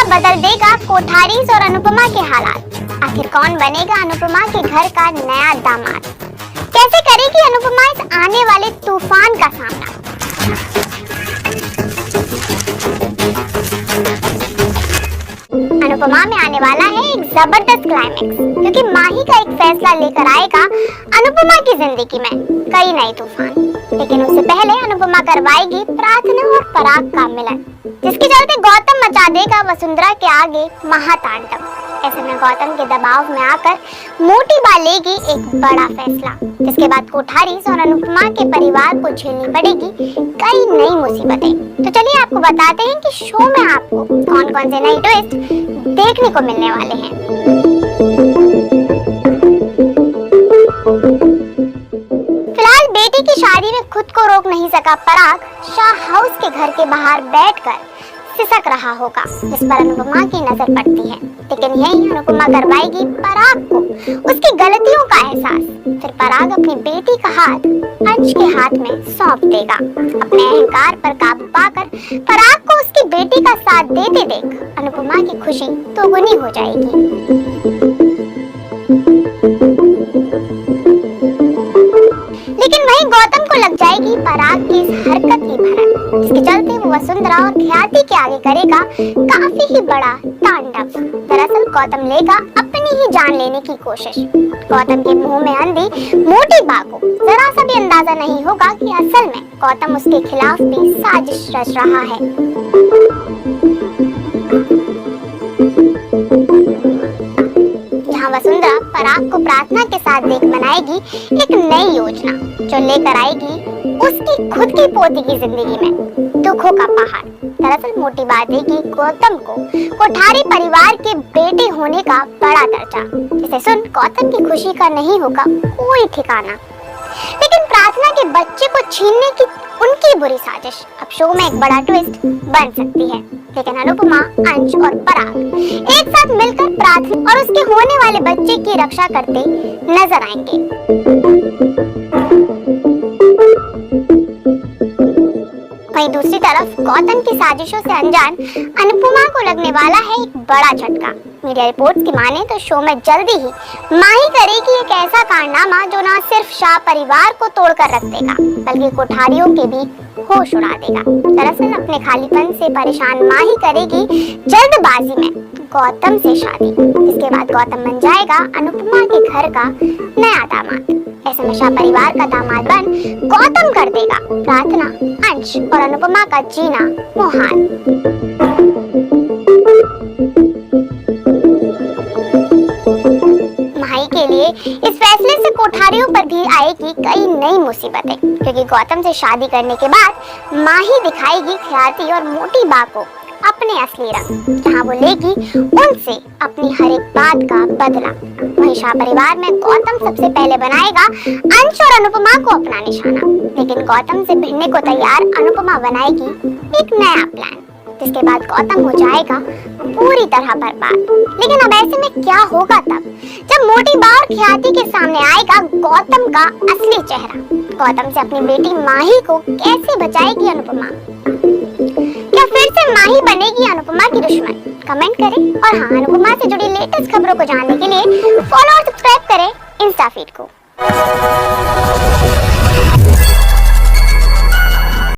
फैसला बदल देगा कोठारीज और अनुपमा के हालात। आखिर कौन बनेगा अनुपमा के घर का नया दामाद? कैसे करेगी अनुपमा इस आने वाले तूफान का सामना? अनुपमा में आने वाला है एक जबरदस्त क्लाइमेक्स, क्योंकि माही का एक फैसला लेकर आएगा अनुपमा की जिंदगी में कई नए तूफान। लेकिन उससे पहले अनुपमा करवाएगी प्रार्थना और पराग का मिलन, जिसके चलते गौतम मचा देगा वसुंधरा के आगे महातांडव। ऐसे में गौतम के दबाव में आकर मोटी बा लेगी एक बड़ा फैसला, जिसके बाद कोठारीज और अनुपमा के परिवार को झेलनी पड़ेगी कई नई मुसीबतें। तो चलिए आपको बताते हैं कि शो में आपको कौन कौन से नए ट्विस्ट देखने को मिलने वाले हैं। फिलहाल बेटी की शादी में खुद को रोक नहीं सका पराग शाह हाउस के घर के बाहर बैठकर सिसक रहा होगा, जिस पर अनुपमा की नजर पड़ती है। लेकिन यही अनुपमा करवाएगी पराग को उसकी गलतियों का एहसास। फिर पराग अपनी बेटी का हाथ अंश के हाथ में सौंप देगा। अपने अहंकार पर काबू पाकर पराग को उसकी बेटी का साथ देते देख अनुपमा की खुशी दोगुनी हो जाएगी। लेकिन वहीं गौतम को लग जाएगी पराग की इस हरकत की भनक, जिसके चलते वो वसुंधरा और ख्याति के आगे करेगा काफी ही बड़ा तांडव। दरअसल गौतम लेगा अपनी ही जान लेने की कोशिश। गौतम के मुंह में अंधी मोटी बा को जरा सा भी अंदाजा नहीं होगा कि असल में गौतम उसके खिलाफ भी साजिश रच रहा है। यहाँ वसुंधरा पराग को प्रार्थना के साथ देख बनाएगी एक नई योजना, जो लेकर आएगी उसकी खुद की पोती की जिंदगी में दुखों का पहाड़। दरअसल मोटी बात देगी गौतम को कोठारी परिवार के बेटे होने का बड़ा दर्जा, जिसे सुन गौतम की खुशी का नहीं होगा कोई ठिकाना। लेकिन प्रार्थना के बच्चे को छीनने की उनकी बुरी साजिश अब शो में एक बड़ा ट्विस्ट बन सकती है। लेकिन अनुपमा, अंश और पराग एक साथ मिलकर प्रार्थना और उसके होने वाले बच्चे की रक्षा करते नजर आएंगे। वहीं दूसरी तरफ गौतम की साजिशों से अनजान अनुपमा को लगने वाला है एक बड़ा झटका। मीडिया रिपोर्ट्स की माने तो शो में जल्दी ही माही करेगी एक ऐसा कारनामा जो न सिर्फ शाह परिवार को तोड़कर रख देगा, बल्कि कोठारियों के भी होश उड़ा देगा। दरअसल अपने खालीपन से परेशान माही करेगी जल्दबाजी में गौतम से शादी। इसके बाद गौतम बन जाएगा अनुपमा के घर का नया दामाद। ऐसे में शाह परिवार का दामाद बन गौतम कर देगा प्रार्थना, अंश और अनुपमा का जीना मुहाल। माही के लिए इस फैसले से कोठारियों पर भी आएगी कई नई मुसीबतें, क्योंकि गौतम से शादी करने के बाद माही दिखाएगी ख्याति और मोटी बा को अपने असली रंग, जहाँ वो लेगी उनसे अपनी हर एक बात का बदला। वहीं शाह परिवार में गौतम सबसे पहले बनाएगा अंश और अनुपमा को अपना निशाना। लेकिन गौतम से भिड़ने को तैयार अनुपमा बनाएगी एक नया प्लान, जिसके बाद गौतम हो जाएगा पूरी तरह बर्बाद। लेकिन अब ऐसे में क्या होगा तब जब मोटी बा और ख्याति के सामने आएगा गौतम का असली चेहरा? गौतम से अपनी बेटी माही को कैसे बचाएगी अनुपमा? क्या फिर से माही बनेगी अनुपमा की दुश्मन? कमेंट करें और हाँ, अनुपमा से जुड़ी लेटेस्ट खबरों को जानने के लिए फॉलो और सब्सक्राइब करें इंस्टा फीड को।